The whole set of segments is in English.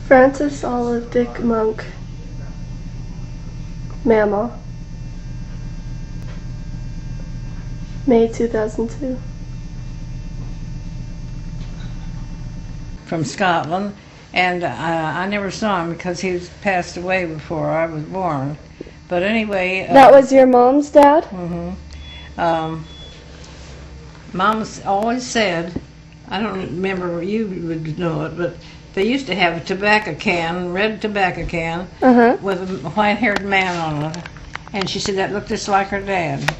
Francis Olive Dick Monk. Mama. May 2002. From Scotland, and I never saw him because he was passed away before I was born. But anyway... that was your mom's dad? Mm-hmm. Mom's always said, I don't remember, you would know it, but they used to have a tobacco can, red tobacco can, with a white-haired man on it. And she said that looked just like her dad.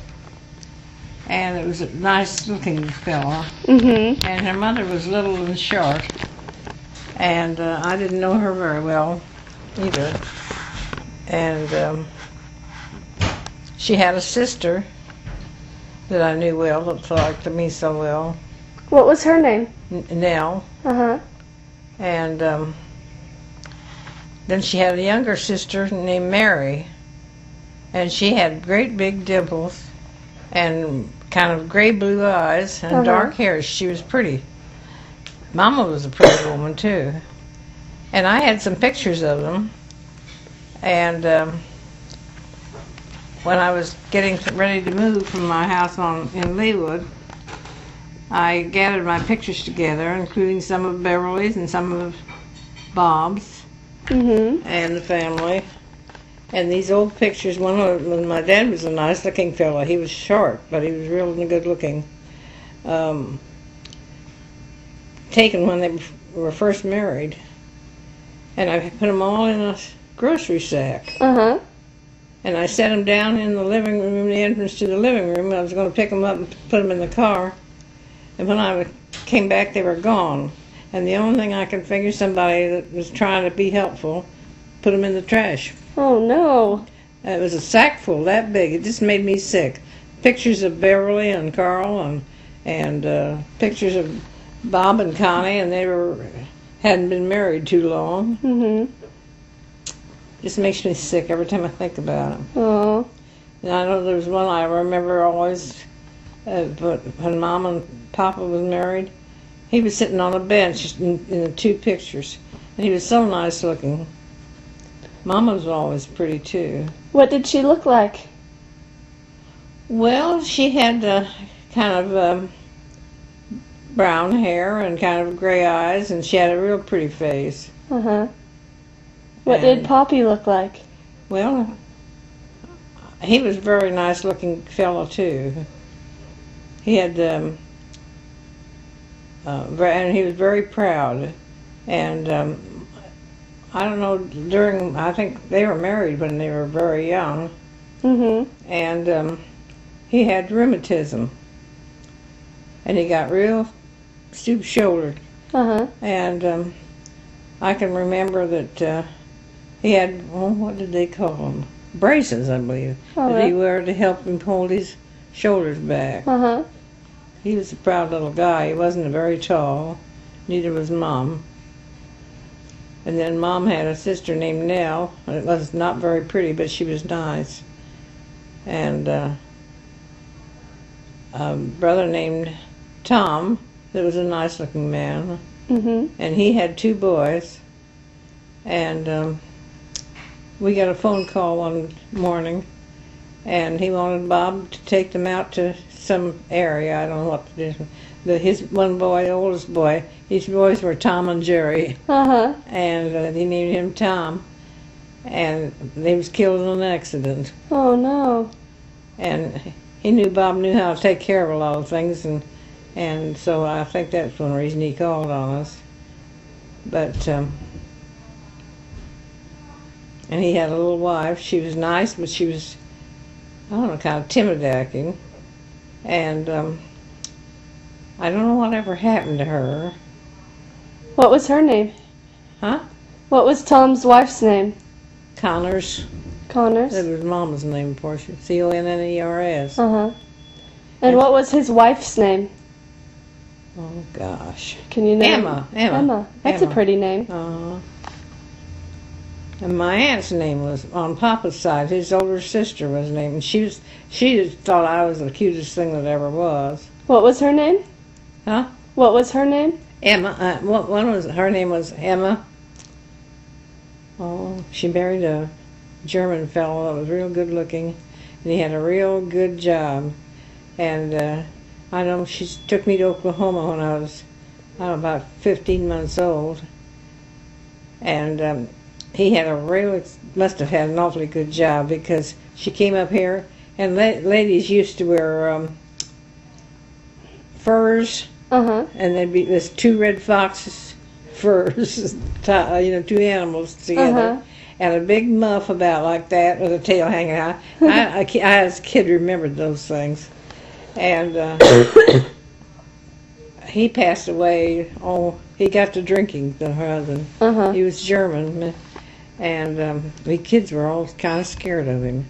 And it was a nice-looking fellow. Mm-hmm. And her mother was little and short. And I didn't know her very well either. And she had a sister that I knew well, that liked me so well. What was her name? Nell. Uh-huh. And then she had a younger sister named Mary. And she had great big dimples and kind of gray blue eyes and dark hair. She was pretty. Mama was a pretty woman too. And I had some pictures of them. And when I was getting ready to move from my house in Leawood, I gathered my pictures together, including some of Beverly's and some of Bob's and the family. And these old pictures, one of them, my dad was a nice-looking fellow. He was short, but he was really good-looking. Taken when they were first married. And I put them all in a grocery sack. And I set them down in the living room, the entrance to the living room. I was going to pick them up and put them in the car. And when I came back, they were gone. And the only thing I could figure, somebody that was trying to be helpful, put them in the trash. Oh, no. It was a sack full, that big. It just made me sick. Pictures of Beverly and Carl and pictures of Bob and Connie, and they hadn't been married too long. Just makes me sick every time I think about it. Oh. And I know there was one I remember always, but when Mom and Papa was married, he was sitting on a bench in the two pictures, and he was so nice looking. Mama was always pretty too. What did she look like? Well, she had kind of brown hair and kind of gray eyes, and she had a real pretty face. What did Poppy look like? Well, he was a very nice looking fellow too. He had and he was very proud. And I don't know, I think they were married when they were very young. And he had rheumatism. And he got real stoop-shouldered. And I can remember that he had, what did they call them? Braces, I believe, that he wore to help him hold his shoulders back. He was a proud little guy. He wasn't very tall. Neither was Mom. And then Mom had a sister named Nell. It was not very pretty, but she was nice. And a brother named Tom that was a nice-looking man. And he had two boys. And we got a phone call one morning, and he wanted Bob to take them out to some area. I don't know what it is. His one boy, the oldest boy, his boys were Tom and Jerry. And he named him Tom. And he was killed in an accident. Oh, no. And he knew Bob knew how to take care of a lot of things, and so I think that's one reason he called on us. But and he had a little wife. She was nice, but she was, I don't know, kind of timid acting. And I don't know whatever happened to her. What was her name? Huh? What was Tom's wife's name? Connors. Connors? That was Mama's name, of course. Conners. And what was his wife's name? Oh, gosh. Can you name? Emma. That's a pretty name. And my aunt's name was, on Papa's side, his older sister was named, and she just thought I was the cutest thing that ever was. What was her name? Huh? What was her name? Emma. Her name was Emma. Oh, she married a German fellow that was real good looking, and he had a real good job. And I know she took me to Oklahoma when I was, I don't know, about 15 months old. And he had a real, must have had an awfully good job, because she came up here, and ladies used to wear furs, and there'd be this two red foxes furs, two animals together, and a big muff about like that with a tail hanging out. I as a kid remembered those things. And he passed away. Oh, he got to drinking, the husband. He was German, and we kids were all kind of scared of him.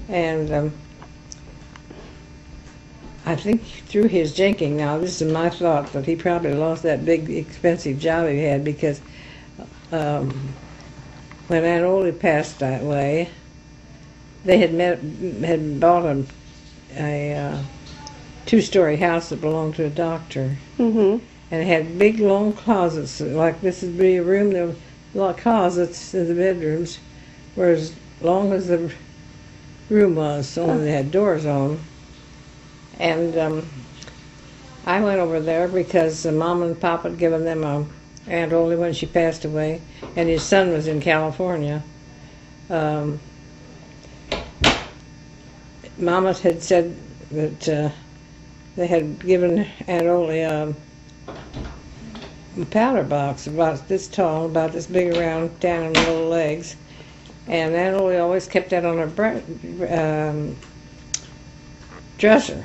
And I think through his drinking, now this is my thought, that he probably lost that big expensive job he had, because when Aunt Olie passed that way, they had bought a two-story house that belonged to a doctor, and it had big long closets. Like this would be a room, there were a lot of closets in the bedrooms, were as long as the room was, so only they had doors on. And I went over there because Mom and Pop had given them Aunt Olie when she passed away, and his son was in California. Mama had said that they had given Aunt Olie a powder box about this tall, about this big around, down in the little legs, and Aunt Olie always kept that on her dresser.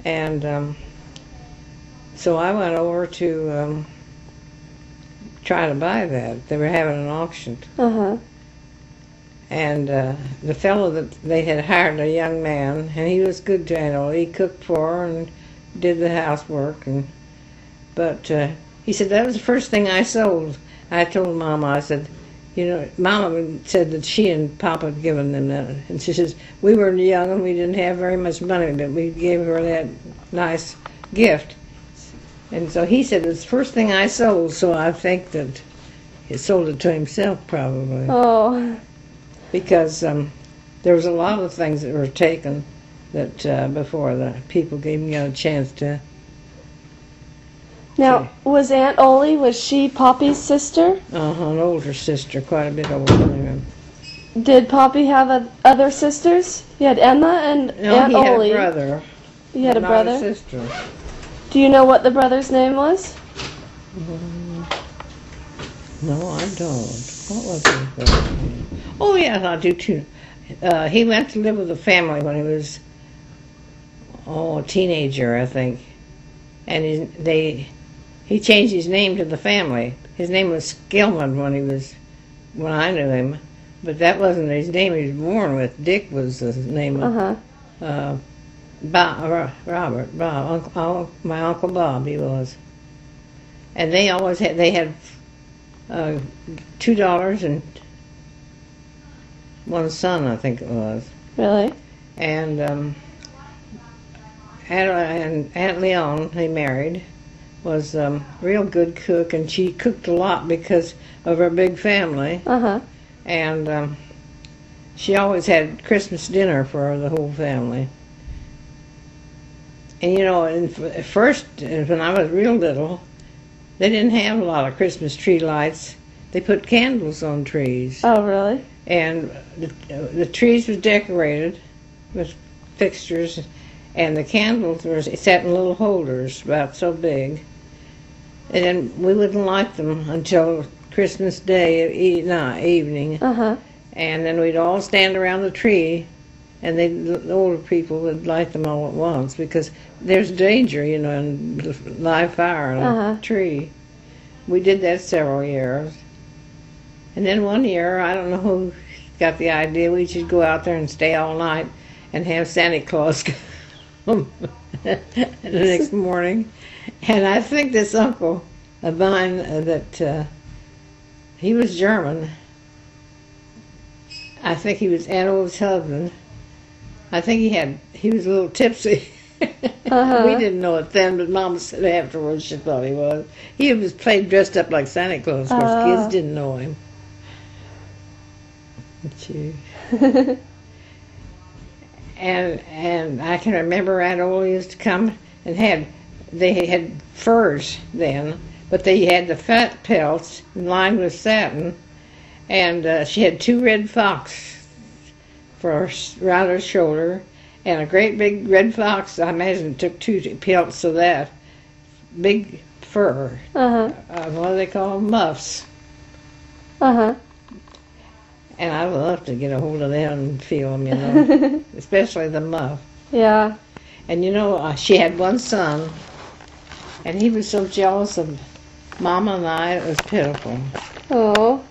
And so I went over to try to buy that. They were having an auction. And the fellow that they had hired, a young man, and he was good to Aunt Olie. He cooked for her and did the housework. But he said, that was the first thing I sold. I told Mama, I said, Mama said that she and Papa had given them that. And she says, we were young and we didn't have very much money, but we gave her that nice gift. And so he said, it's the first thing I sold, so I think that he sold it to himself probably. Oh. Because there was a lot of things that were taken that before the people even got a chance to. Now, was Aunt Olie, was she Poppy's sister? An older sister, quite a bit older than him. Did Poppy have other sisters? You had Emma and Aunt Olie. He had a brother. You had a brother? Not a sister. Do you know what the brother's name was? No, I don't. What was his brother's name? Oh, yes, I do too. He went to live with a family when he was, a teenager, I think. And he changed his name to the family. His name was Skillman when I knew him, but that wasn't his name he was born with. Dick was the name of Robert, my Uncle Bob, he was. And they had 2 daughters and 1 son, I think it was. Really? And Aunt Leon, he married, was a real good cook, and she cooked a lot because of her big family. And she always had Christmas dinner for the whole family. And first, when I was real little, they didn't have a lot of Christmas tree lights. They put candles on trees. Oh, really? And the trees were decorated with fixtures, and the candles were set in little holders about so big. And then we wouldn't light them until Christmas Day evening. And then we'd all stand around the tree, and the older people would light them all at once, because there's danger, in live fire in a tree. We did that several years. And then one year, I don't know who got the idea, we should go out there and stay all night and have Santa Claus come the next morning. And I think this uncle of mine, that he was German. I think he was Aunt Olie's husband. I think he was a little tipsy. We didn't know it then, but Mom said afterwards she thought he was. He was played dressed up like Santa Claus. Of course, kids didn't know him. And I can remember Aunt Ola used to come and they had furs then, but they had the fat pelts lined with satin, and she had 2 red fox around her shoulder, and a great big red fox. I imagine took 2 pelts of that big fur. What do they call them? Muffs. And I love to get a hold of them and feel them, you know, especially the muff. Yeah. And you know, she had one son, and he was so jealous of Mama and I, it was pitiful. Oh.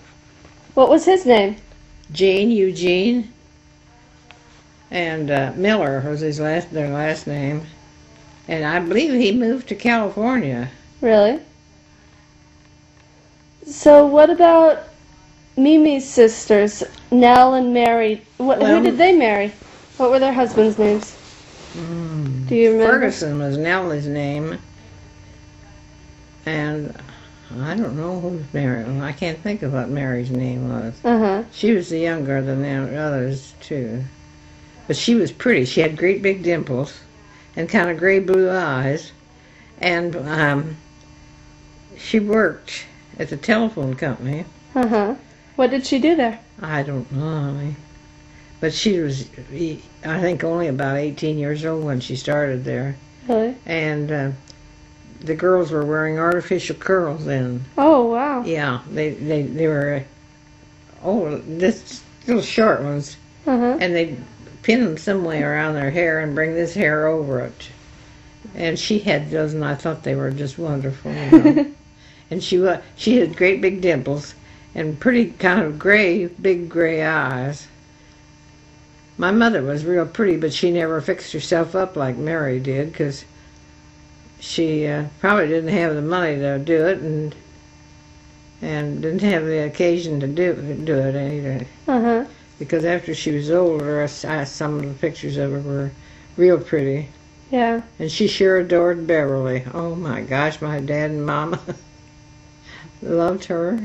What was his name? Eugene. And Miller was their last name. And I believe he moved to California. Really? So what about Mimi's sisters, Nell and Mary? Who did they marry? What were their husbands' names? Do you remember? Ferguson was Nellie's name. And I don't know who's married. I can't think of what Mary's name was. She was the younger than the others, too. But she was pretty. She had great big dimples and kind of gray blue eyes. And she worked at the telephone company. What did she do there? I don't know. But she was, I think, only about 18 years old when she started there. Really? And the girls were wearing artificial curls then. Oh, wow. Yeah, they were, this little short ones. And they pin them some way around their hair and bring this hair over it. And she had those, and I thought they were just wonderful. You know? And she had great big dimples and pretty kind of big gray eyes. My mother was real pretty, but she never fixed herself up like Mary did, because she probably didn't have the money to do it, and didn't have the occasion to do it either. Because after she was older, some of the pictures of her were real pretty. Yeah. And she sure adored Beverly. Oh my gosh, my dad and Mama loved her.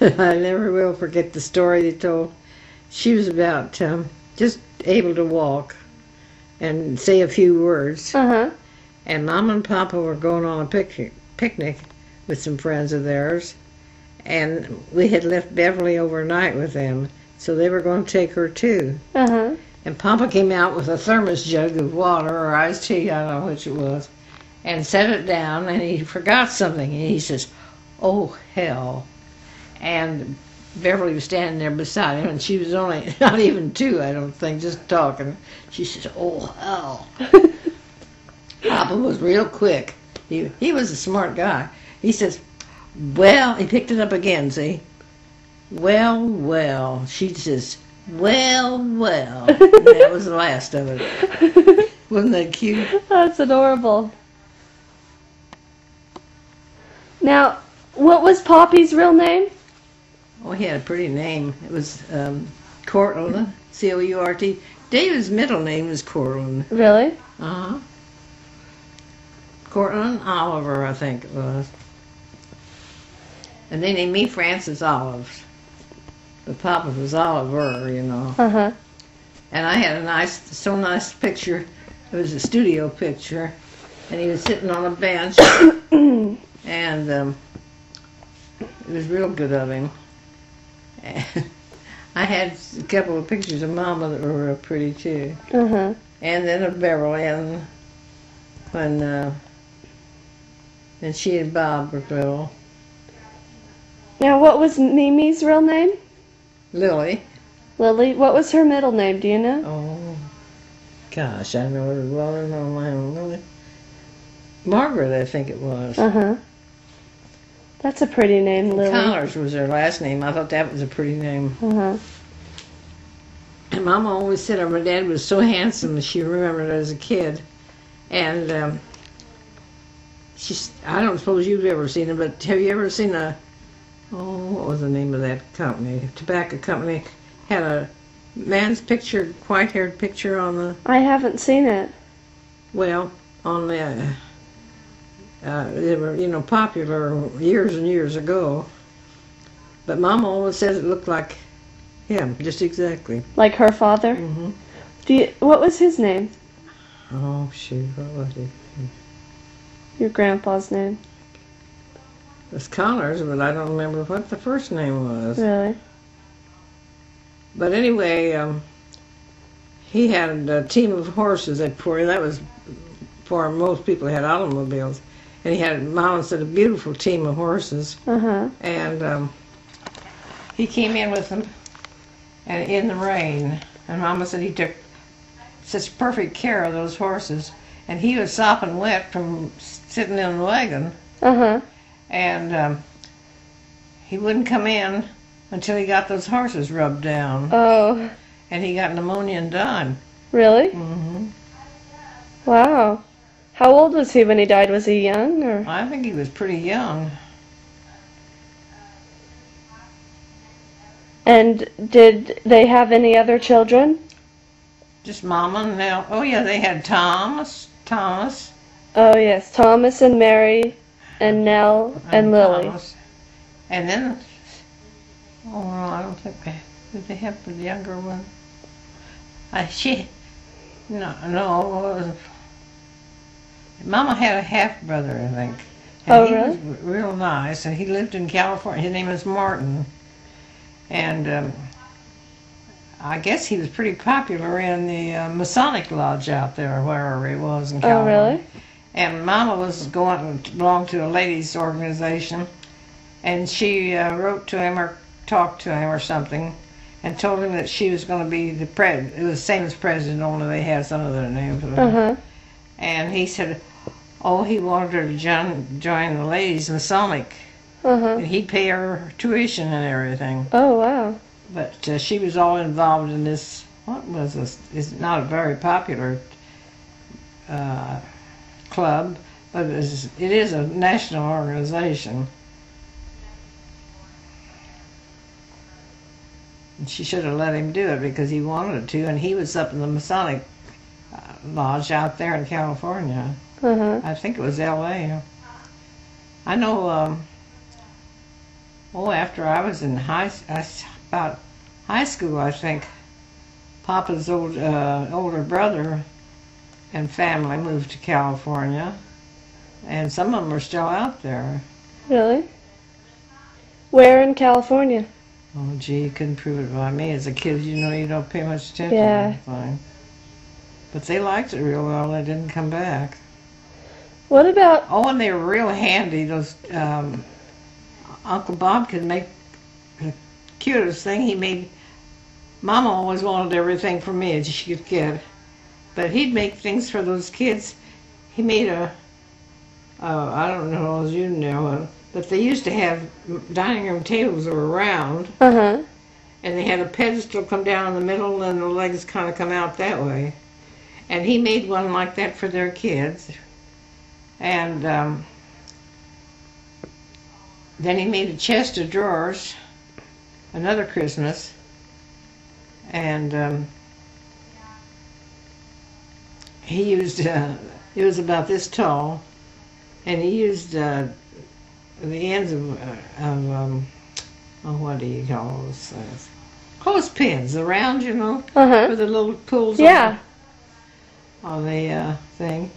I never will forget the story they told. She was about just able to walk and say a few words. And Mama and Papa were going on a picnic with some friends of theirs. And we had left Beverly overnight with them, so they were going to take her too. And Papa came out with a thermos jug of water or iced tea, I don't know which it was, and set it down, and he forgot something, and he says, "Oh, hell." And Beverly was standing there beside him, and she was only, not even 2, I don't think, just talking. She says, "Oh, hell." Papa was real quick. He was a smart guy. He says, "Well," he picked it up again, see? Well. She says, well. And that was the last of it. Wasn't that cute? That's adorable. Now, what was Poppy's real name? Oh, he had a pretty name. It was Cortland, C-O-U-R-T. David's middle name was Cortland. Really? Cortland Oliver, I think it was. And they named me Frances Olives. But Papa was Oliver, you know. And I had a nice picture. It was a studio picture. And he was sitting on a bench. And it was real good of him. And I had a couple of pictures of Mama that were real pretty too. And then of Beverly, and when she and Bob were little. Now, what was Mimi's real name? Lily. Lily. What was her middle name? Do you know? Oh, gosh, I know it well. I know my own Lily. Margaret, I think it was. That's a pretty name, Lily. Connors was her last name. I thought that was a pretty name. And Mama always said my dad was so handsome. She remembered as a kid. And I don't suppose you've ever seen it, but have you ever seen what was the name of that company? Tobacco company had a man's picture, white-haired picture on the... I haven't seen it. Well, on the, they were, popular years and years ago. But Mom always says it looked like him, just exactly. Like her father? Mm-hmm. What was his name? Oh, shoot, what was it? Your grandpa's name. It was Connors, but I don't remember what the first name was. Really? But anyway, he had a team of horses that was before most people had automobiles. And he had, Mama said, a beautiful team of horses. Uh-huh. And he came in with them and in the rain. And Mama said he took such perfect care of those horses. And he was sopping wet from sitting in the wagon. Uh-huh. And he wouldn't come in until he got those horses rubbed down. Oh. And he got pneumonia and died. Really? Mm-hmm. Wow. How old was he when he died? Was he young, or? I think he was pretty young. And did they have any other children? Just Mama and Nell. Oh yeah, they had Thomas. Oh yes, Thomas and Mary and Nell and Lily. Thomas. And then, oh no, I don't think did they have the younger one? No. Mama had a half brother, I think. And he was real nice, and he lived in California. His name was Martin. And I guess he was pretty popular in the Masonic Lodge out there, wherever he was in California. Oh, really? And Mama belonged to a ladies' organization, and she wrote to him or talked to him or something, and told him that she was going to be the president. It was the same as president, only they had some other name for it. Uh-huh. And he said, oh, he wanted her to join the ladies' Masonic. Uh-huh. And he'd pay her tuition and everything. Oh, wow. But she was all involved in this, what was this? It's not a very popular club, but it is a national organization. And she should have let him do it because he wanted to, and he was up in the Masonic Lodge out there in California. Uh-huh. I think it was L.A. I know, after I was in about high school, I think, Papa's older brother and family moved to California, and some of them are still out there. Really? Where in California? Oh, gee, you couldn't prove it by me. As a kid, you don't pay much attention to anything. But they liked it real well. They didn't come back. What about... Oh, and they were real handy. Those Uncle Bob could make the cutest thing. He made... Mama always wanted everything for me as she could get. But he'd make things for those kids. He made I don't know as you know, but they used to have dining room tables that were round. Uh-huh. And they had a pedestal come down in the middle and the legs kind of come out that way. And he made one like that for their kids. And then he made a chest of drawers, another Christmas. And he used, it was about this tall, and he used the ends of what do you call those things? Clothespins, the round, Uh-huh. with the little pulls on the thing.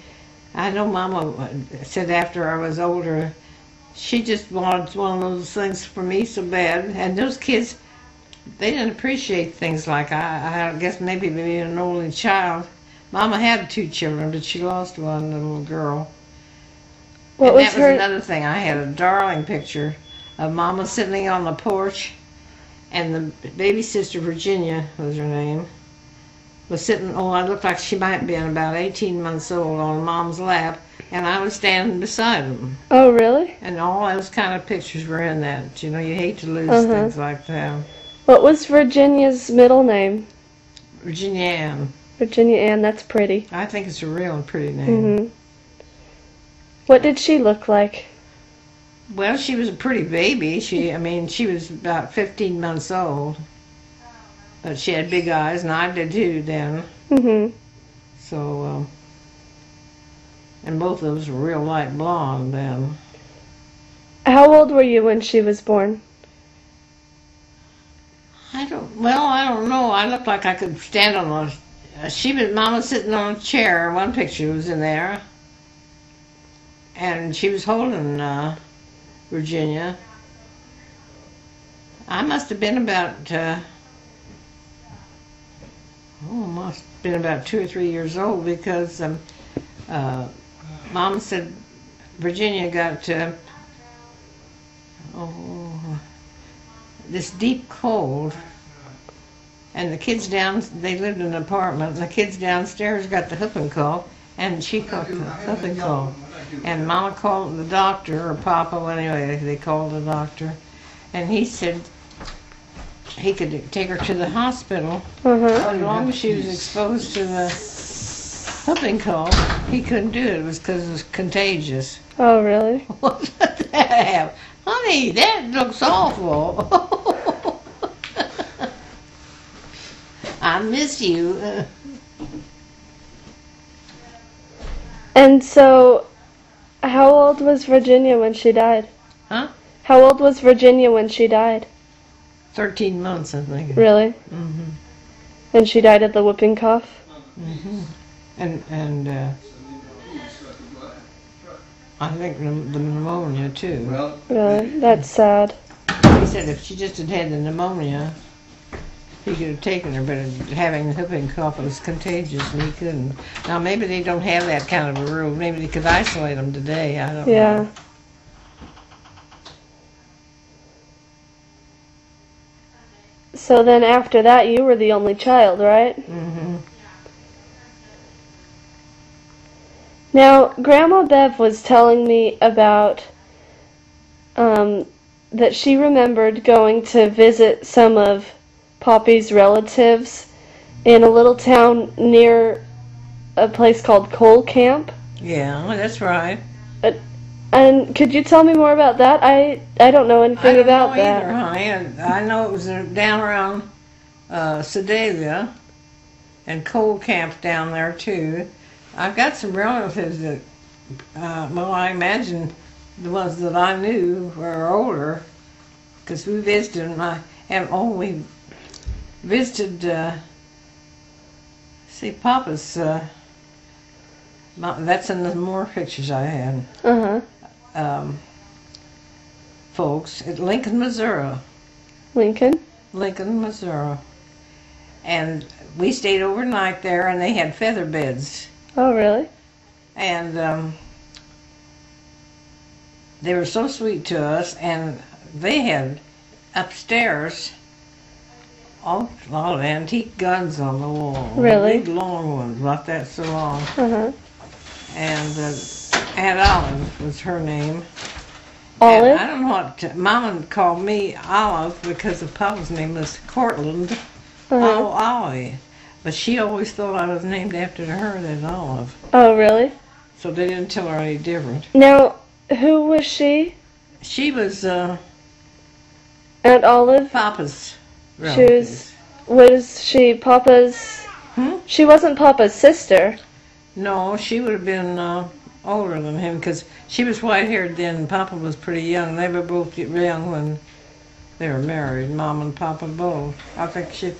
I know Mama said after I was older, she just wanted one of those things for me so bad. And those kids, they didn't appreciate things like I guess maybe being an only child. Mama had 2 children, but she lost one, the little girl. That was another thing. I had a darling picture of Mama sitting on the porch, and the baby sister, Virginia was her name, was sitting, I looked like she might have been about 18 months old on Mom's lap, and I was standing beside them. Oh, really? And all those kind of pictures were in that. You hate to lose things like that. What was Virginia's middle name? Virginia Ann. Virginia Ann, that's pretty. I think it's a real pretty name. Mm-hmm. What did she look like? Well, she was a pretty baby. She was about 15 months old. But she had big eyes, and I did too then. Mm-hmm. So, And both of us were real light blonde then. How old were you when she was born? I don't know. I looked like I could stand on Mom was sitting on a chair. One picture was in there. And she was holding Virginia. I must have been about, must have been about 2 or 3 years old because Mom said Virginia got this deep cold, and the kids they lived in an apartment, and the kids downstairs got the whooping cough, and she caught the whooping cough. And Mama called the doctor, or Papa, well, anyway, they called the doctor, and he said he could take her to the hospital, but as long as she was exposed to the whooping cough, he couldn't do it. It was because it was contagious. Oh, really? What did that have? Honey, that looks awful. I miss you. And so, how old was Virginia when she died? Huh? How old was Virginia when she died? 13 months, I think. Really? Mm-hmm. And she died of the whooping cough? Mm-hmm. And I think the pneumonia, too. Really? That's sad. He said if she just had the pneumonia, he could have taken her, but having the whooping cough was contagious, and he couldn't. Now, maybe they don't have that kind of a rule. Maybe they could isolate them today. I don't know. Yeah. So then after that, you were the only child, right? Mm-hmm. Now, Grandma Bev was telling me about that she remembered going to visit some of Poppy's relatives in a little town near a place called Coal Camp. Yeah, that's right. And could you tell me more about that? I don't know anything about that. I don't know either, honey. I know it was down around Sedalia and Coal Camp down there, too. I've got some relatives that, I imagine the ones that I knew were older, because we visited them. We visited, Papa's, that's in the more pictures I had. Folks at Lincoln, Missouri. Lincoln, Missouri. And we stayed overnight there, and they had feather beds. Oh, really? And they were so sweet to us, and they had upstairs a lot of antique guns on the wall. Really? Big long ones, like that so long. And Aunt Olive was her name. Olive? And I don't know what Mama called me Olive because of Papa's name was Cortland. Olive. But she always thought I was named after her as Olive. Oh, really? So they didn't tell her any different. Now, who was she? She was Aunt Olive? Papa's relative. Was she Papa's... She wasn't Papa's sister. No, she would have been older than him because she was white-haired then and Papa was pretty young. They were both young when they were married, Mom and Papa both. I think he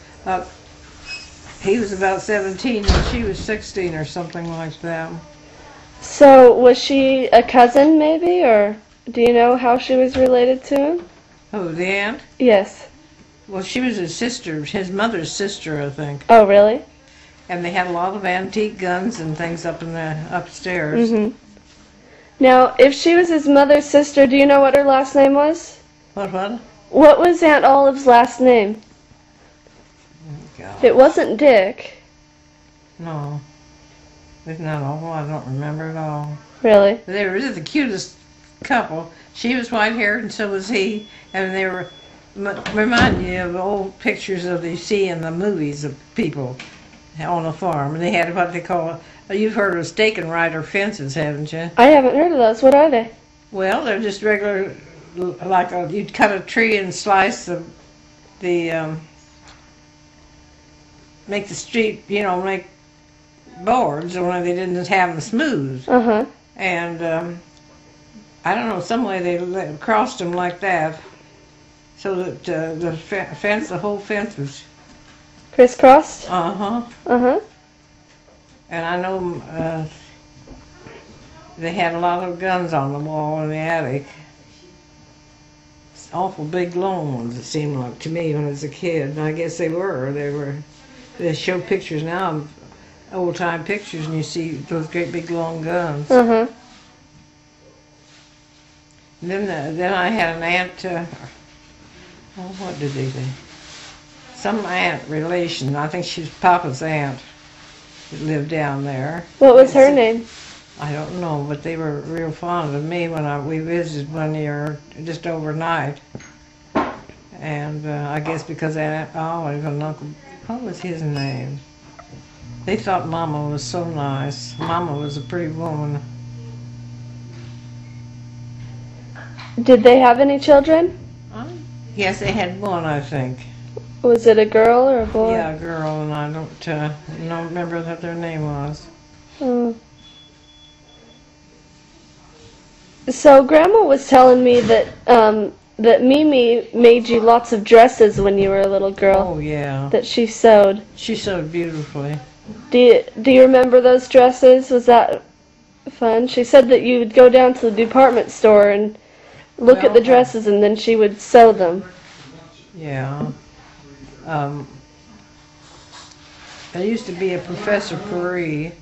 was about 17 and she was 16 or something like that. So, was she a cousin, maybe? Or do you know how she was related to him? Oh, the aunt? Yes. Well, she was his sister, his mother's sister, I think. Oh, really? And they had a lot of antique guns and things up in the upstairs. Now, if she was his mother's sister, do you know what her last name was? What? What was Aunt Olive's last name? God. It wasn't Dick. No. Isn't that awful? I don't remember at all. Really? They were just the cutest couple. She was white-haired and so was he. And they were, remind you of old pictures of you see in the movies of people on a farm. And they had what they call, you've heard of stake and rider fences, haven't you? I haven't heard of those. What are they? Well, they're just regular, like you'd cut a tree and slice make the street, boards, only they didn't have them smooth. Uh-huh. And I don't know, some way they crossed them like that, so that the fence, the whole fence was crisscrossed. Uh-huh. Uh-huh. And I know they had a lot of guns on the wall in the attic. Awful big long ones, it seemed like to me when I was a kid. And I guess they were. They show pictures now of old-time pictures, and you see those great big long guns. Uh-huh. Then I had an aunt, what did they do? Some aunt relation, I think she was Papa's aunt, that lived down there. What was her name? I don't know, but they were real fond of me when we visited one year, just overnight. And I guess because Aunt Olive and Uncle, what was his name? They thought Mama was so nice. Mama was a pretty woman. Did they have any children? Yes, they had one, I think. Was it a girl or a boy? Yeah, a girl, and I don't remember what their name was. Oh. So Grandma was telling me that that Mimi made you lots of dresses when you were a little girl. Oh yeah. That she sewed. She sewed beautifully. Do you remember those dresses? Was that fun? She said that you would go down to the department store and look at the dresses, and then she would sew them. Yeah. There used to be a Professor Paris.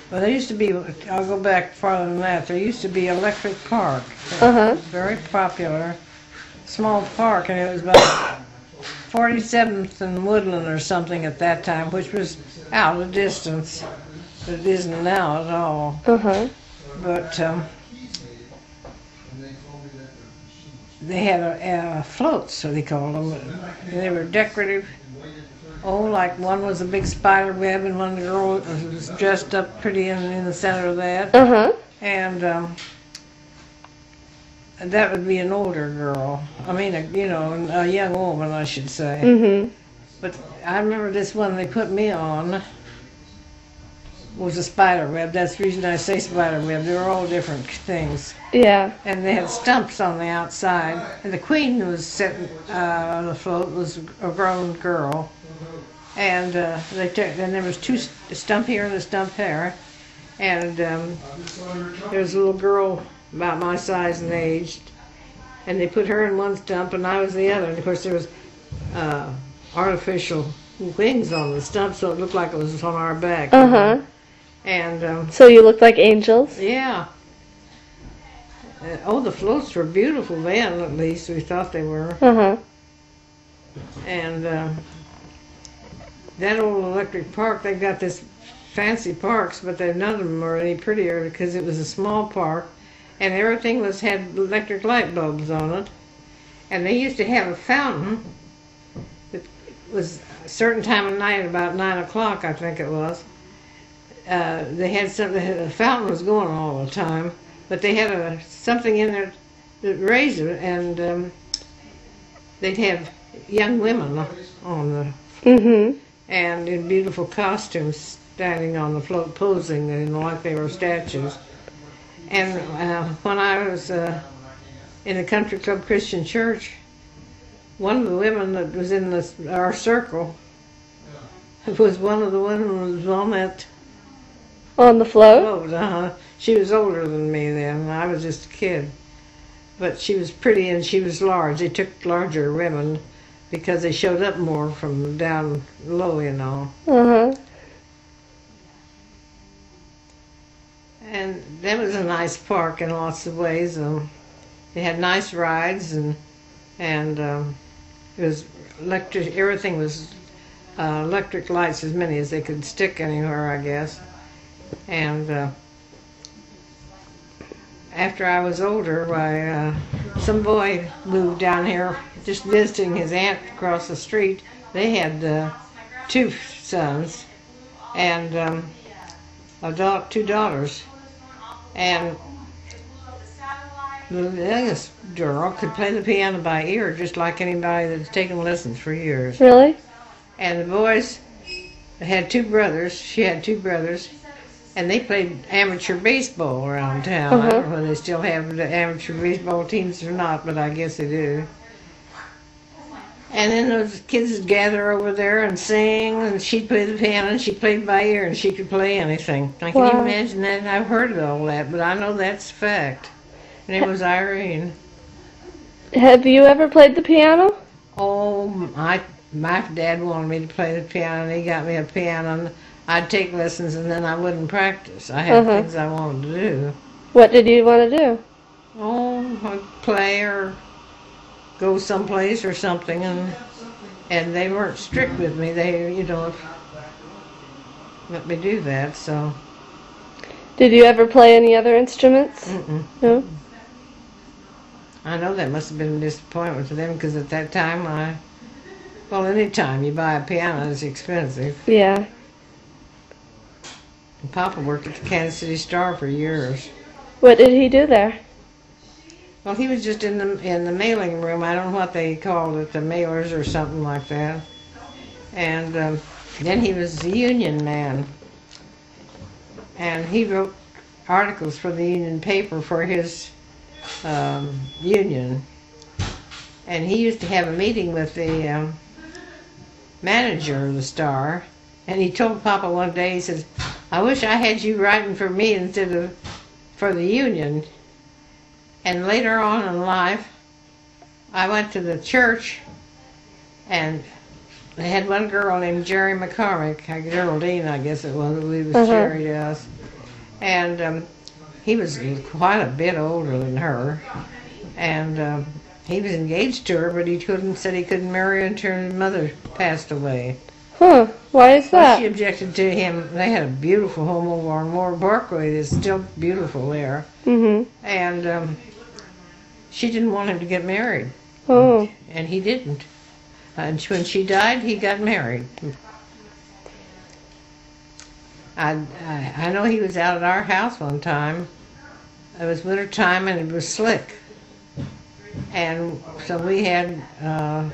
Well, there used to be, I'll go back farther than that, there used to be Electric Park. Uh-huh. Very popular. Small park, and it was about 47th and Woodland or something at that time, which was out a distance. But it isn't now at all. Uh-huh. But they had floats, so they called them. And they were decorative. Oh, like one was a big spider web, and one girl was dressed up pretty in the center of that. Uh-huh. And that would be an older girl. I mean, a young woman, I should say. Mm-hmm. But I remember this one they put me on was a spider web. That's the reason I say spider web. They were all different things. Yeah. And they had stumps on the outside. And the queen who was sitting on the float was a grown girl. And there was two, a stump here and a stump there. And there was a little girl about my size and age. And they put her in one stump and I was the other. And of course there was artificial wings on the stump, so it looked like it was on our back. Uh-huh. And so you looked like angels? Yeah. The floats were beautiful then, at least we thought they were. Uh-huh. And that old Electric Park, they've got this fancy parks, but none of them are any prettier because it was a small park, and everything had electric light bulbs on it. And they used to have a fountain that was a certain time of night, about 9 o'clock, I think it was. They had something. The fountain was going all the time, but they had something in there that raised it, and they'd have young women on the Mm-hmm. and in beautiful costumes standing on the float posing, like they were statues. And when I was in the Country Club Christian Church, one of the women that was in our circle was one of the women who was on that on the float. She was older than me then, and I was just a kid. But she was pretty and she was large. They took larger women because they showed up more from down low, Uh-huh. And that was a nice park in lots of ways. They had nice rides, and it was electric. Everything was electric lights, as many as they could stick anywhere, I guess. And after I was older, some boy moved down here, just visiting his aunt across the street. They had 2 sons and two daughters. And the youngest girl could play the piano by ear, just like anybody that's taken lessons for years. Really? And the boys had two brothers. She had two brothers, and they played amateur baseball around town. I don't know if they still have the amateur baseball teams or not, but I guess they do. And then those kids would gather over there and sing, and she'd play the piano, and she played by ear, and she could play anything. I can imagine that, and I've heard of all that, but I know that's a fact. Her name was Irene. Have you ever played the piano? Oh, my dad wanted me to play the piano, and he got me a piano, and I'd take lessons, and then I wouldn't practice. I had things I wanted to do. What did you want to do? Oh, I'd play or go someplace or something, and they weren't strict with me. They, let me do that, so. Did you ever play any other instruments? No? I know that must have been a disappointment to them, because at that time, any time you buy a piano, it's expensive. Yeah. And Papa worked at the Kansas City Star for years. What did he do there? Well, he was just in the mailing room. I don't know what they called it, the mailers or something like that. And then he was a union man. And he wrote articles for the union paper for his union. And he used to have a meeting with the manager of the Star. And he told Papa one day, he says, "I wish I had you writing for me instead of for the union." And later on in life, I went to the church, and they had one girl named Jerry McCormick, Geraldine, I guess it was, who was Jerry to us. And he was quite a bit older than her. And he was engaged to her, but said he couldn't marry her until his mother passed away. Huh, why is that? Well, she objected to him. They had a beautiful home over on Moore Parkway. It's still beautiful there. And she didn't want him to get married. Oh. And he didn't. And when she died, he got married. I know he was out at our house one time. It was winter time and it was slick. And so we had a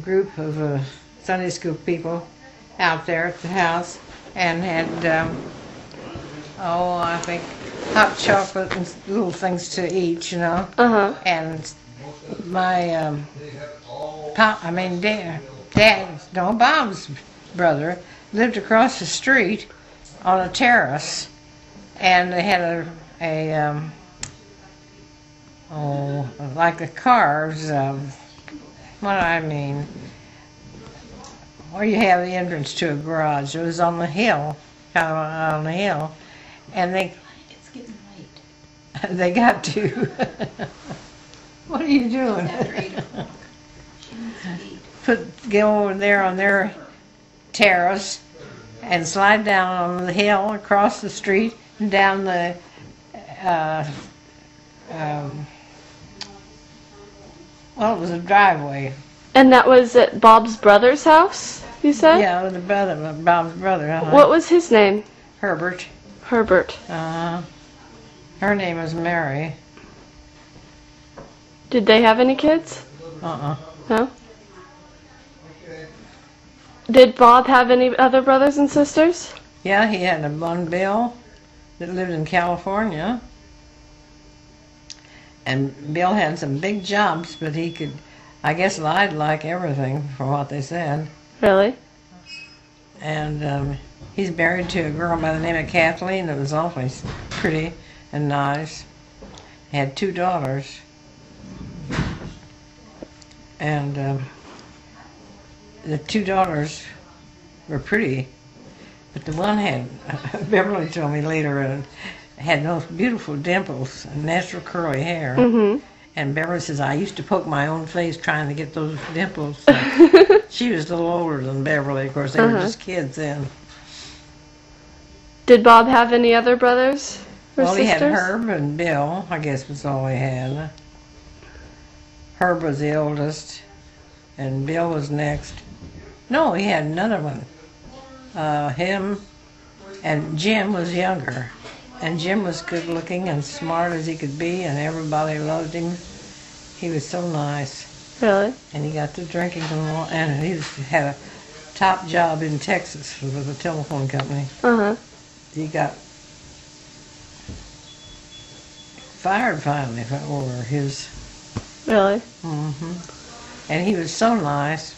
group of Sunday school people out there at the house and had, I think, hot chocolate and little things to eat, And my Bob's brother lived across the street on a terrace, and they had like the cars. What do I mean? Where you have the entrance to a garage. It was on the hill, kind of on the hill, and they. It's getting late. They got to. What are you doing? Go over there on their terrace and slide down on the hill across the street and down the it was a driveway. And that was at Bob's brother's house, you said? Yeah, it was Bob's brother. What was his name? Herbert. Herbert. Her name was Mary. Did they have any kids? No? Did Bob have any other brothers and sisters? Yeah, he had one Bill that lived in California. And Bill had some big jobs, but he could, I guess, lied like everything from what they said. Really? And he's married to a girl by the name of Kathleen that was awfully pretty and nice. He had 2 daughters. And the 2 daughters were pretty, but the one had, Beverly told me later, had those beautiful dimples and natural curly hair. And Beverly says, I used to poke my own face trying to get those dimples. She was a little older than Beverly. Of course, they were just kids then. Did Bob have any other brothers or sisters? He had Herb and Bill, I guess was all he had. Herb was the oldest, and Bill was next. No, he had another one. Him and Jim was younger. And Jim was good looking and smart as he could be, and everybody loved him. He was so nice. Really? And he got to drinking and he had a top job in Texas with a telephone company. Uh-huh. He got fired finally over his... Really? Mm-hmm. And he was so nice.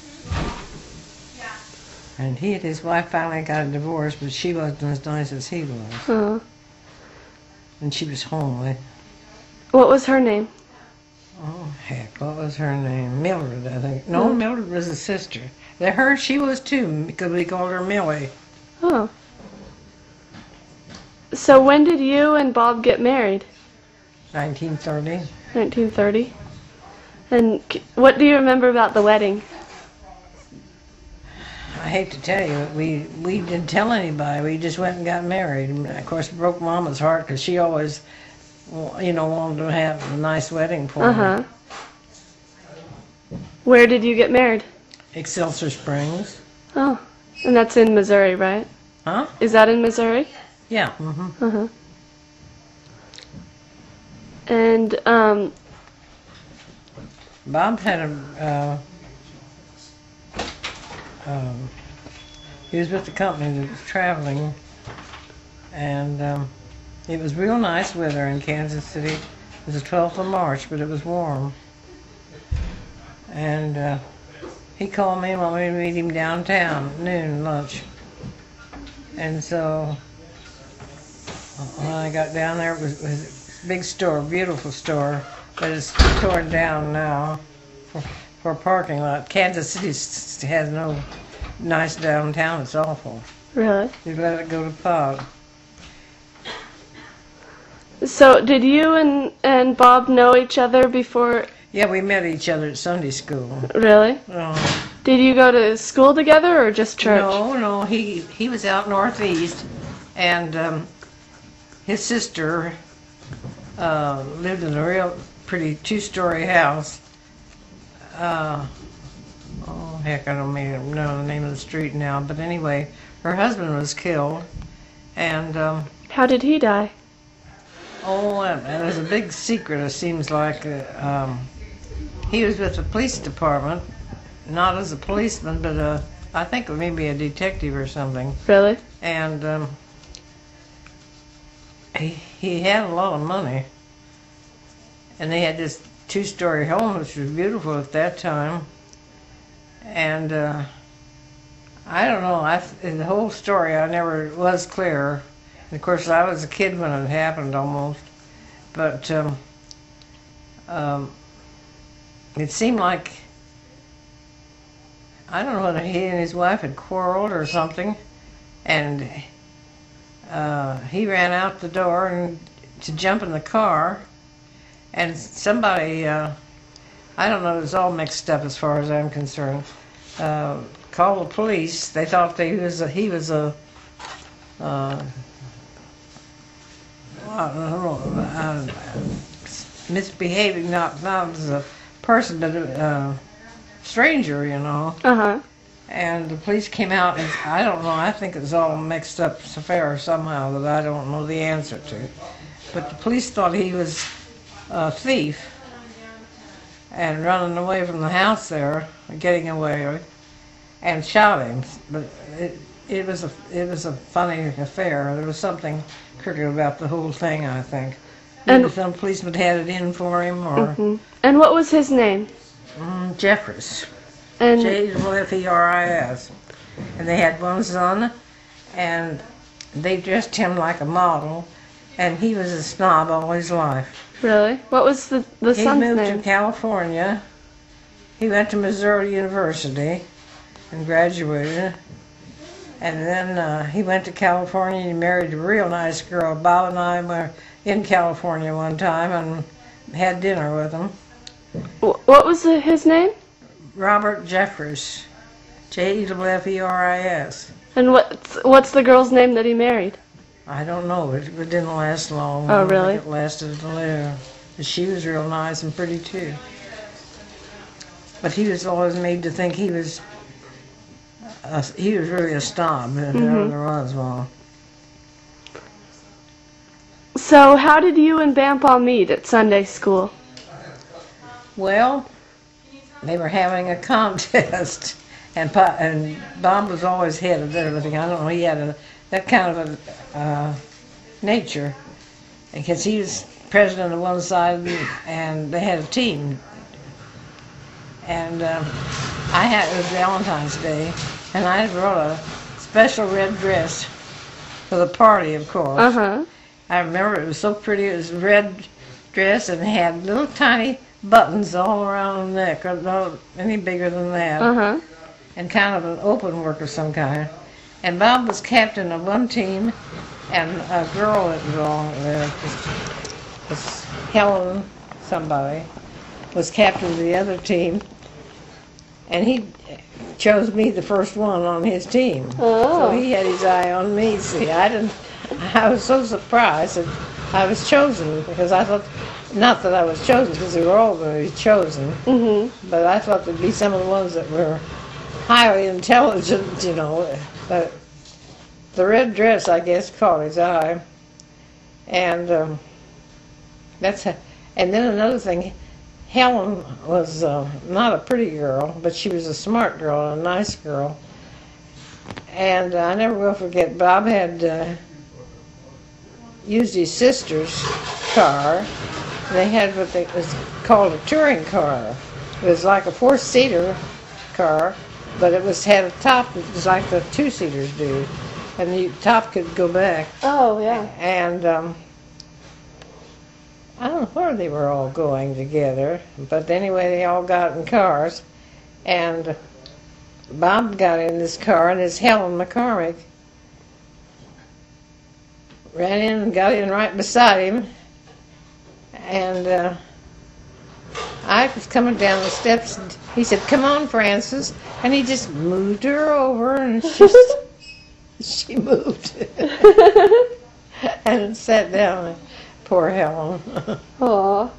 And he and his wife finally got a divorce, but she wasn't as nice as he was. Uh-huh. And she was homely. What was her name? Oh, heck, what was her name? Mildred, I think. No, Mildred was a sister. She was too, because we called her Millie. Oh. So when did you and Bob get married? 1930. 1930. And what do you remember about the wedding? I hate to tell you, we didn't tell anybody. We just went and got married. And of course, it broke Mama's heart because she always, wanted to have a nice wedding for me. Uh-huh. Where did you get married? Excelsior Springs. Oh, and that's in Missouri, right? Huh? Is that in Missouri? Yeah. Mm-hmm. Uh-huh. And, Bob had he was with the company that was traveling, and it was real nice weather in Kansas City. It was the 12th of March, but it was warm. And he called me and wanted me to meet him downtown at noon, lunch. And so when I got down there, it was a big store, beautiful store, but it's torn down now for a parking lot. Kansas City has no nice downtown. It's awful. really? They let it go to pot. So did you and Bob know each other before? Yeah, we met each other at Sunday school. Really? Oh. Did you go to school together or just church? No, he was out northeast, and his sister lived in a real pretty two-story house. Oh, heck, I don't even know the name of the street now, but anyway, her husband was killed, and How did he die? and there's a big secret, it seems like. He was with the police department, not as a policeman, but I think maybe a detective or something. Really? And he had a lot of money, and they had this two-story home, which was beautiful at that time. And I don't know, in the whole story I never was clear. And of course, I was a kid when it happened almost. But it seemed like, I don't know whether he and his wife had quarreled or something. And he ran out the door and to jump in the car. And somebody, I don't know, it was all mixed up as far as I'm concerned, called the police. They thought he was misbehaving, not as a person, but a stranger, Uh-huh. And the police came out, and I don't know, I think it was all mixed up affair somehow that I don't know the answer to. But the police thought he was a thief and running away from the house there, getting away, and shot him. But it was a funny affair. There was something crooked about the whole thing, I think. Maybe some policeman had it in for him, or... Mm-hmm. And what was his name? Jeffers. And Jeffers. And they had one son, and they dressed him like a model, and he was a snob all his life. Really? What was the son's name? He moved to California. He went to Missouri University and graduated. And then he went to California and he married a real nice girl. Bob and I were in California one time and had dinner with him. What was his name? Robert Jeffers. Jeffers. And what's the girl's name that he married? I don't know. It didn't last long. Oh, really? It lasted a little. But she was real nice and pretty, too. But he was always made to think he was really a snob. And there was one. So how did you and Grandpa meet at Sunday school? Well, they were having a contest, and Bob was always head of everything. I don't know, he had that kind of a nature, because he was president of one side, and they had a team. And it was Valentine's Day, and I brought a special red dress for the party, of course. I remember it was so pretty. It was a red dress, and it had little tiny buttons all around the neck, not any bigger than that, and kind of an open work of some kind. And Bob was captain of one team, and a girl that belonged there, was Helen somebody, was captain of the other team, and he chose me the first one on his team. So he had his eye on me. See, I was so surprised that I was chosen, because I thought, not that I was chosen, because they were all going to be chosen, but I thought there'd be some of the ones that were highly intelligent, you know. But the red dress, I guess, caught his eye, and and then another thing, Helen was not a pretty girl, but she was a smart girl and a nice girl. And I never will forget, Bob had used his sister's car. They had what was called a touring car. It was like a four-seater car, but it had a top that was like the two-seaters do, and the top could go back. Oh, yeah. And I don't know where they were all going together, but anyway, they all got in cars, and Bob got in this car, and this Helen McCormick ran in and got in right beside him, and I was coming down the steps, and he said, "Come on, Frances," and he just moved her over, and she moved and sat down. Poor Helen. Aw.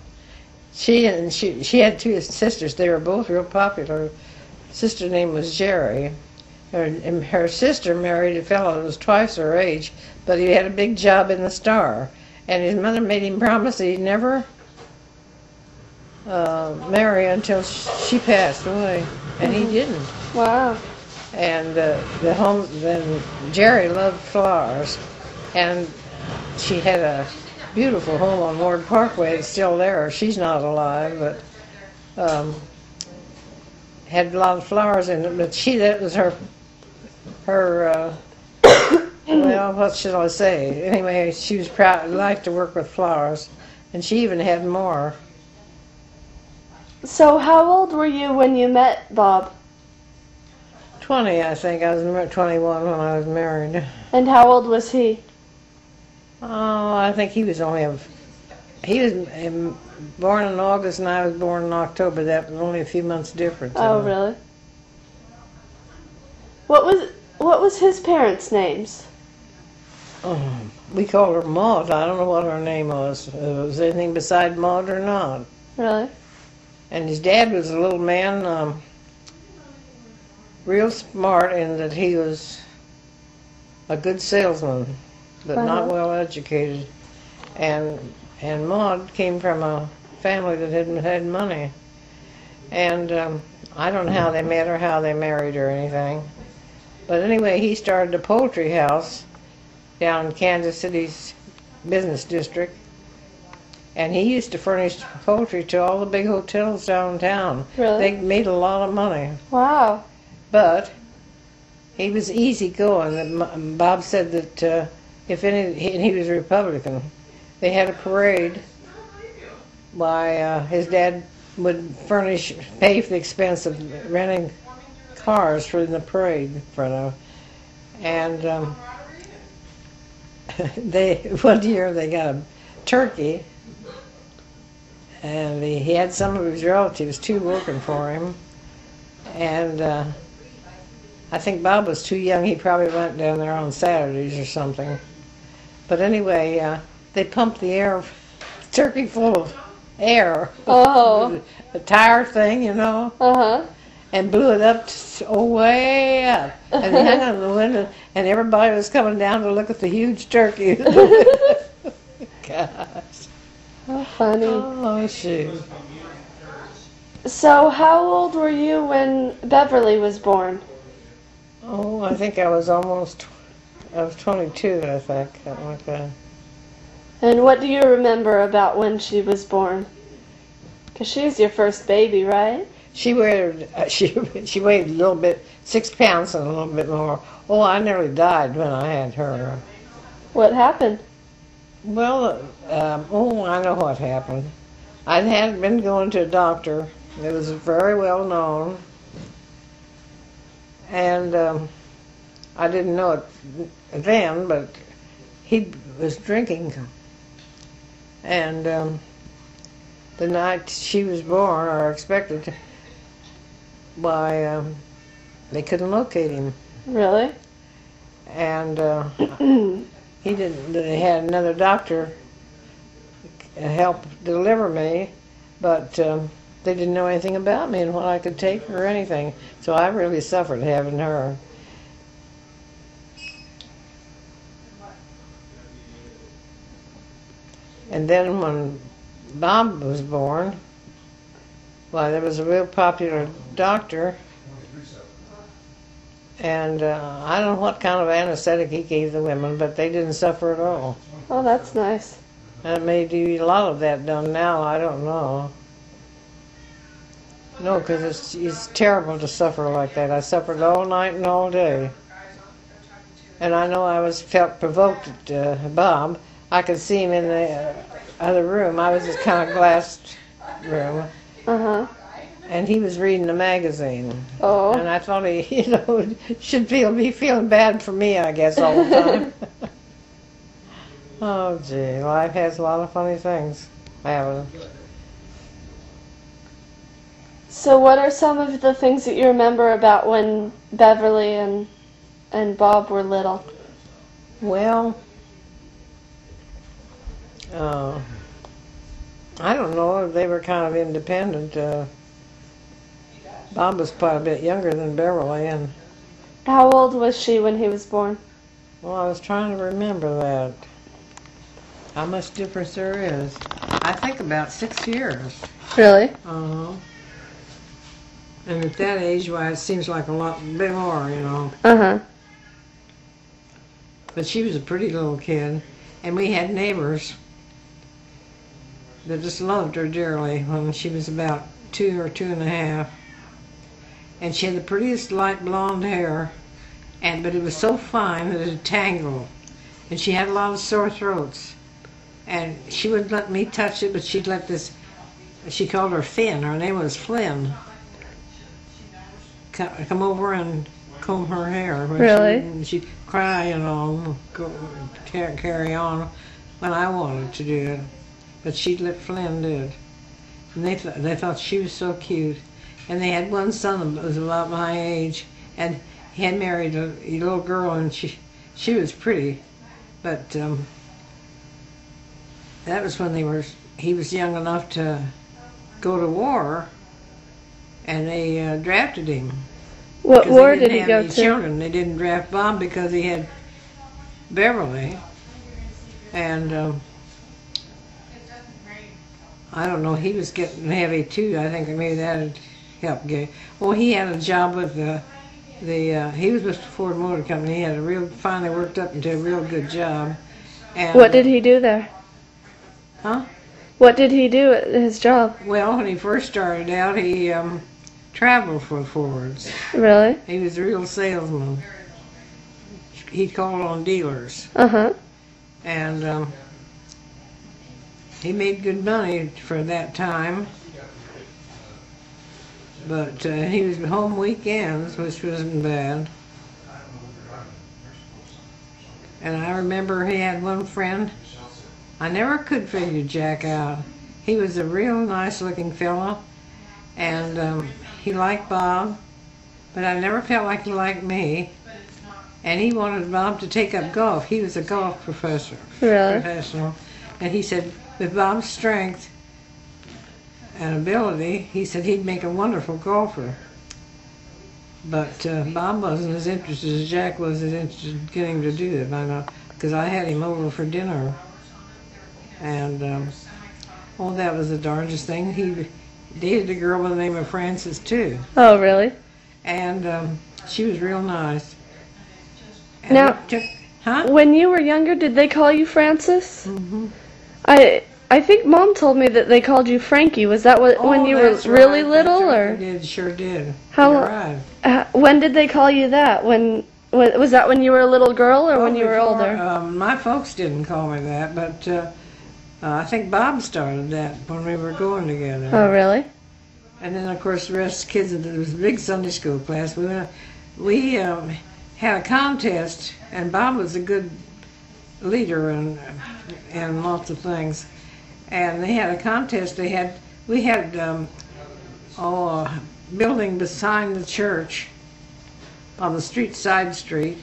She had two sisters. They were both real popular. Her sister's name was Jerry. Her sister married a fellow that was twice her age, but he had a big job in the Star. And his mother made him promise that he'd never marry until she passed away. And he didn't. Wow. And then Jerry loved flowers. And she had a beautiful home on Ward Parkway. It's still there. She's not alive, but had a lot of flowers in it. But that was her well, what should I say? Anyway, she was proud, liked to work with flowers, and she even had more. So how old were you when you met Bob? 20, I think. I was 21 when I was married. And how old was he? Oh, I think he was he was born in August and I was born in October. That was only a few months difference. Oh, really? What was his parents' names? Oh, we called her Maud. I don't know what her name was. Was anything beside Maud or not? Really? And his dad was a little man, real smart in that he was a good salesman, but not well educated. And Maud came from a family that hadn't had money. And I don't know how they met or how they married or anything. But anyway, he started a poultry house down in Kansas City's business district. And he used to furnish poultry to all the big hotels downtown. Really? They made a lot of money. Wow. But he was easygoing. Bob said that and he was a Republican, they had a parade. Why, his dad would pay for the expense of renting cars for the parade in front of. And one year they got a turkey, and he had some of his relatives too working for him. And I think Bob was too young. He probably went down there on Saturdays or something. But anyway, they pumped the turkey full of air. Oh. A tire thing, you know. Uh-huh. And blew it up way up. And they hung on the window, and everybody was coming down to look at the huge turkey. Gosh. How funny. Oh, shoot. So how old were you when Beverly was born? Oh, I think I was 22, I think, something like that. And what do you remember about when she was born? Because she was your first baby, right? She weighed she weighed a little bit, 6 pounds and a little bit more. Oh, I nearly died when I had her. What happened? Well, I know what happened. I had been going to a doctor that was very well known, and I didn't know it then, but he was drinking. And the night she was born, or expected, they couldn't locate him. Really? And they had another doctor help deliver me, but they didn't know anything about me and what I could take or anything. So I really suffered having her. And then when Bob was born, well, there was a real popular doctor, and I don't know what kind of anesthetic he gave the women, but they didn't suffer at all. Oh, that's nice. And may be a lot of that done now, I don't know. No, because it's terrible to suffer like that. I suffered all night and all day. And I know I felt provoked at Bob. I could see him in the other room. I was this kind of glassed room. Uh-huh. And he was reading a magazine. Oh. And I thought he, should be feeling bad for me, I guess, all the time. Oh, gee, life has a lot of funny things. So what are some of the things that you remember about when Beverly and Bob were little? Well, I don't know. They were kind of independent. Bob was quite a bit younger than Beverly, and How old was she when he was born? well, I was trying to remember that. How much difference there is. I think about 6 years. Really? Uh-huh. And at that age, why, it seems like a lot bit more, Uh-huh. But she was a pretty little kid, and we had neighbors that just loved her dearly when she was about 2 or 2.5. And she had the prettiest light blonde hair, but it was so fine that it tangled. And she had a lot of sore throats. And she wouldn't let me touch it, but she'd let she called her Finn, her name was Flynn, come over and comb her hair. Really? She'd cry, carry on when I wanted to do it. But she'd let Flynn do it. And they thought she was so cute. And they had one son that was about my age, and he had married a little girl, and she was pretty, but that was when he was young enough to go to war, and they drafted him. What war did he go to? Children. They didn't draft Bob because he had Beverly, and I don't know. He was getting heavy too. I think maybe that had helped get. Well, he had a job with he was with the Ford Motor Company. He had finally worked up into a real good job. And What did he do there? Huh? What did he do at his job? Well, when he first started out, he traveled for Fords. Really? He was a real salesman. He called on dealers. Uh-huh. And he made good money for that time. But he was home weekends, which wasn't bad. And I remember he had one friend. I never could figure Jack out. He was a real nice-looking fellow, and he liked Bob, but I never felt like he liked me. And he wanted Bob to take up golf. He was a golf professional. And he said, with Bob's strength and ability, he said he'd make a wonderful golfer. But Bob wasn't as interested as Jack was interested in getting to do it, I know, because I had him over for dinner. And, that was the darndest thing. dated a girl by the name of Frances too. Oh, really? And she was real nice. And Now, huh? when you were younger, did they call you Frances? Mm-hmm. I think Mom told me that they called you Frankie. Was that when you were really little, or? They did, sure did. How? You're right. When did they call you that? When was that? When you were a little girl, or when you were older? My folks didn't call me that, but I think Bob started that when we were going together. Oh, really? And then, of course, the rest of the kids, there was a big Sunday school class. We had a contest, and Bob was a good leader in lots of things. And they had a contest. We had a building beside the church on the side street,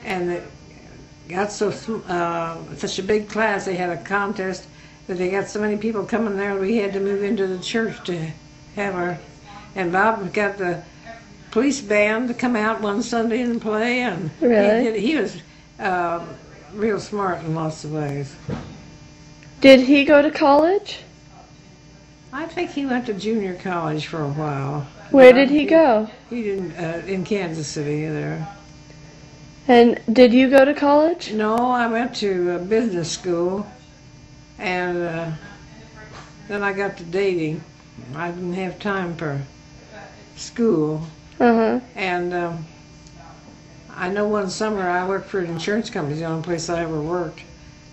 and it got such a big class. They had a contest that they got so many people coming there. We had to move into the church to have our. And Bob got the police band to come out one Sunday and play, and really? he was real smart in lots of ways. Did he go to college? I think he went to junior college for a while. Where did he go? He didn't in Kansas City there. And did you go to college? No, I went to business school, and then I got to dating. I didn't have time for school. And I know one summer I worked for an insurance company, the only place I ever worked.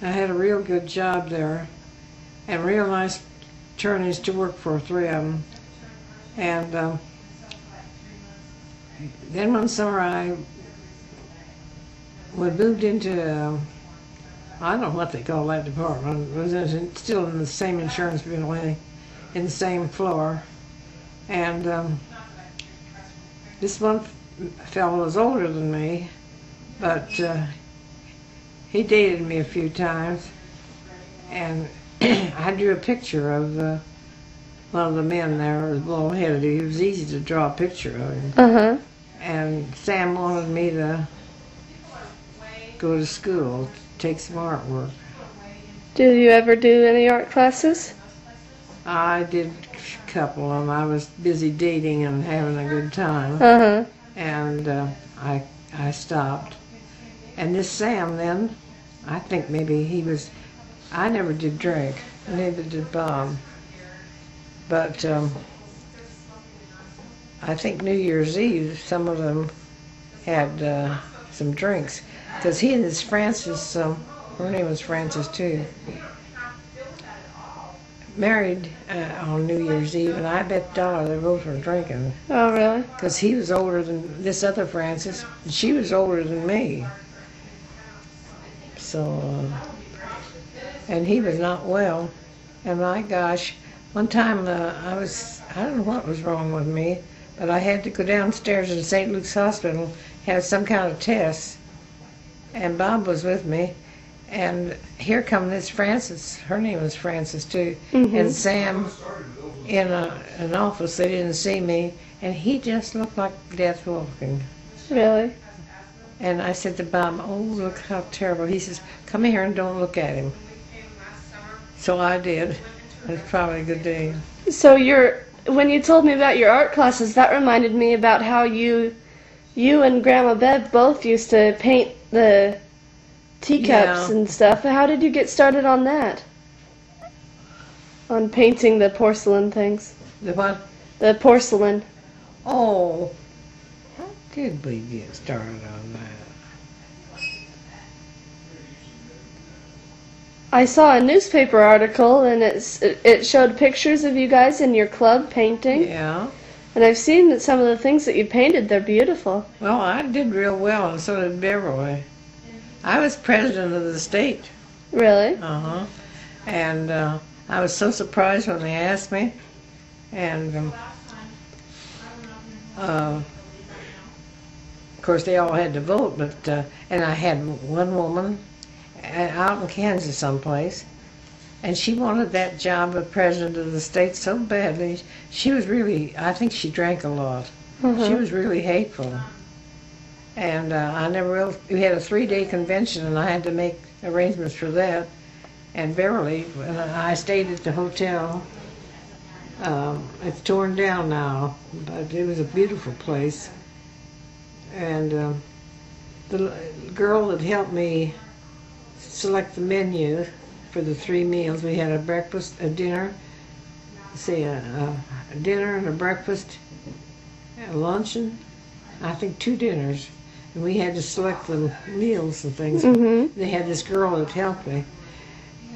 I had a real good job there, and real nice attorneys to work for, 3 of them. And then one summer I moved into, I don't know what they call that department. It was still in the same insurance building, in the same floor. And this one fellow was older than me, but he dated me a few times, and I drew a picture of one of the men there, was bald-headed. It was easy to draw a picture of him. And Sam wanted me to go to school, take some artwork. Did you ever do any art classes? I did a couple of them. I was busy dating and having a good time. And I stopped. And this Sam then, I think maybe he was, I never did drink, neither did Bob. But I think New Year's Eve, some of them had some drinks. Because he and his Frances, her name was Frances too, married on New Year's Eve, and I bet $1 they both were drinking. Oh, really? Because he was older than this other Frances, and she was older than me. So, and he was not well. And my gosh, one time I don't know what was wrong with me, but I had to go downstairs in St. Luke's Hospital, have some kind of test. And Bob was with me. And here come this Frances, her name was Frances too, and Sam in an office. They didn't see me, and he just looked like death walking. Really? And I said to Bob, "Oh, look how terrible." He says, "Come here and don't look at him." So I did. It was probably a good day. So when you told me about your art classes, that reminded me about how you and Grandma Bev both used to paint the teacups and stuff. How did you get started on that? On painting the porcelain things. The what? The porcelain. Oh, how did we get started on that? I saw a newspaper article, and it showed pictures of you guys in your club painting. Yeah. And I've seen that some of the things that you painted, they're beautiful. Well, I did real well, and so did Beverly. I was president of the state. Really? And I was so surprised when they asked me. And of course, they all had to vote, but and I had one woman out in Kansas someplace, and she wanted that job of president of the state so badly. She was really, I think she drank a lot. She was really hateful. And we had a 3-day convention, and I had to make arrangements for that. And Beverly and I stayed at the hotel It's torn down now, but it was a beautiful place. And the girl that helped me select the menu for the 3 meals, we had a breakfast, a dinner, a dinner and a breakfast, a luncheon, I think 2 dinners. And we had to select the meals and things. Mm-hmm. They had this girl that helped me,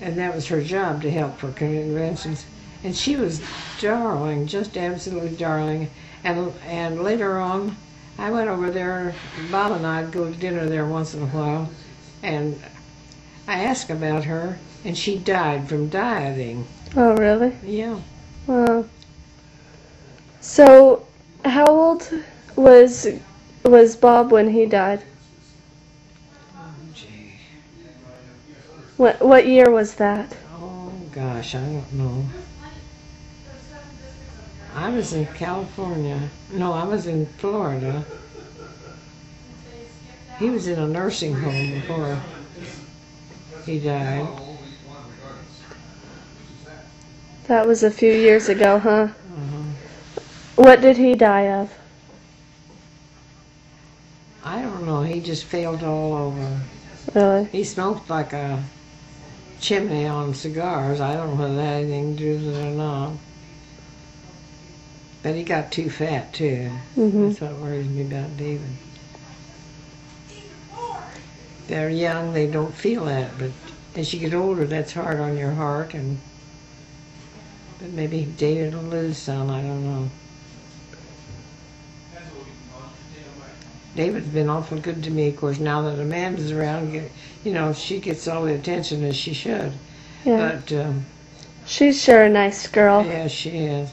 and that was her job, to help for conventions. And she was darling, just absolutely darling. And later on, I went over there. Bob and I'd go to dinner there once in a while, and I asked about her, and she died from dieting. Oh, really? Yeah. Wow. So, how old was Bob when he died? Oh, gee. What year was that? Oh, gosh, I don't know. I was in California. No, I was in Florida. He was in a nursing home before he died. That was a few years ago, huh? Uh-huh. What did he die of? I don't know. He just failed all over. Really? He smoked like a chimney on cigars. I don't know whether that had anything to do with it or not. But he got too fat, too. Mm-hmm. That's what worries me about David. They're young, they don't feel that, but as you get older, that's hard on your heart. But maybe David will lose some, I don't know. David's been awful good to me, of course, now that Amanda's around. She gets all the attention as she should. Yeah. But she's sure a nice girl. yeah, she is.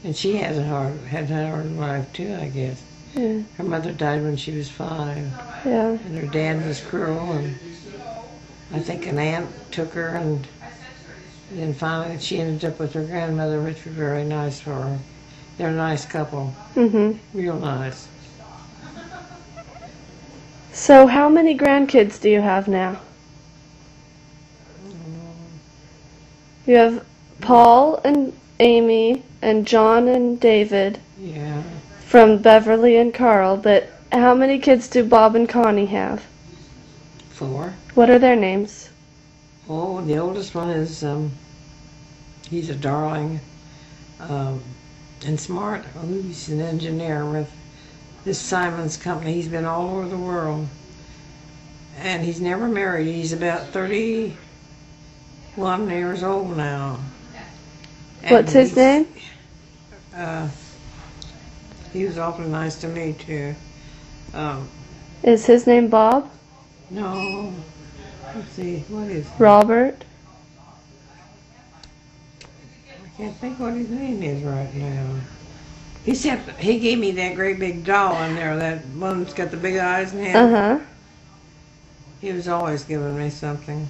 And she had a hard life too, I guess. Yeah. Her mother died when she was 5. Yeah. And her dad was cruel, and I think an aunt took her, and then finally she ended up with her grandmother, which was very nice for her. They're a nice couple. Mm-hmm. Real nice. So how many grandkids do you have now? You have Paul and Amy and John and David. Yeah. From Beverly and Carl, but how many kids do Bob and Connie have? 4. What are their names? Oh, the oldest one is, he's a darling, and smart. Oh, he's an engineer with this Simon's company. He's been all over the world. And he's never married. He's about 31 years old now. And what's his name? He was awfully nice to me, too. Is his name Bob? No. Let's see. What is it? Robert? I can't think what his name is right now. He gave me that great big doll in there, that one that's got the big eyes and head. Uh-huh. He was always giving me something.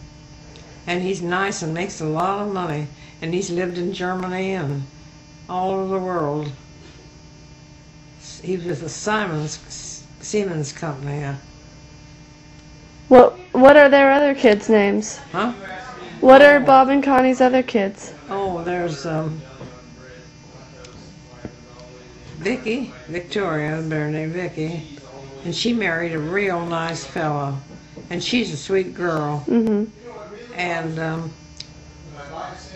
And he's nice and makes a lot of money. And he's lived in Germany and all over the world. He was with the Siemens company. What are their other kids' names? Huh? What are Bob and Connie's other kids? Oh, there's Victoria, better named Vicky, and she married a real nice fella, and she's a sweet girl. Mm-hmm. And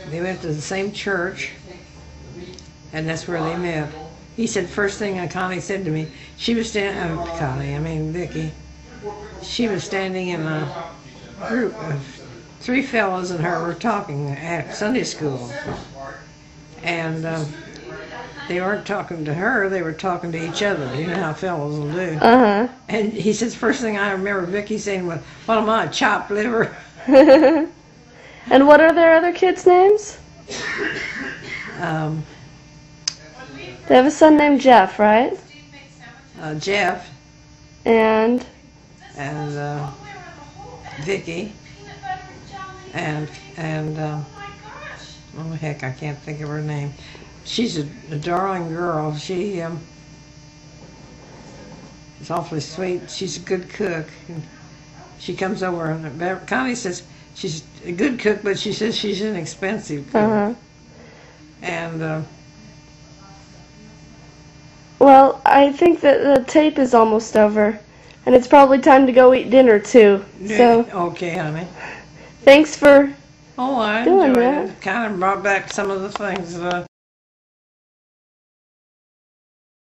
they went to the same church, and that's where they met. He said, first thing Connie said to me, she was Vicky, she was standing in a group of 3 fellows and her were talking at Sunday school. And they weren't talking to her, they were talking to each other. You know how fellows will do. Uh-huh. And he says, first thing I remember Vicky saying was, what am I, chopped liver? And what are their other kids' names? They have a son named Jeff, right? Jeff. And Vicky. And oh heck, I can't think of her name. She's a darling girl. She is awfully sweet. She's a good cook. And she comes over and Connie says she's a good cook, but she says she's an expensive cook. Uh-huh. And Well, I think that the tape is almost over, and it's probably time to go eat dinner too. So, okay, honey. Thanks for I doing enjoyed that. it. Kind of brought back some of the things that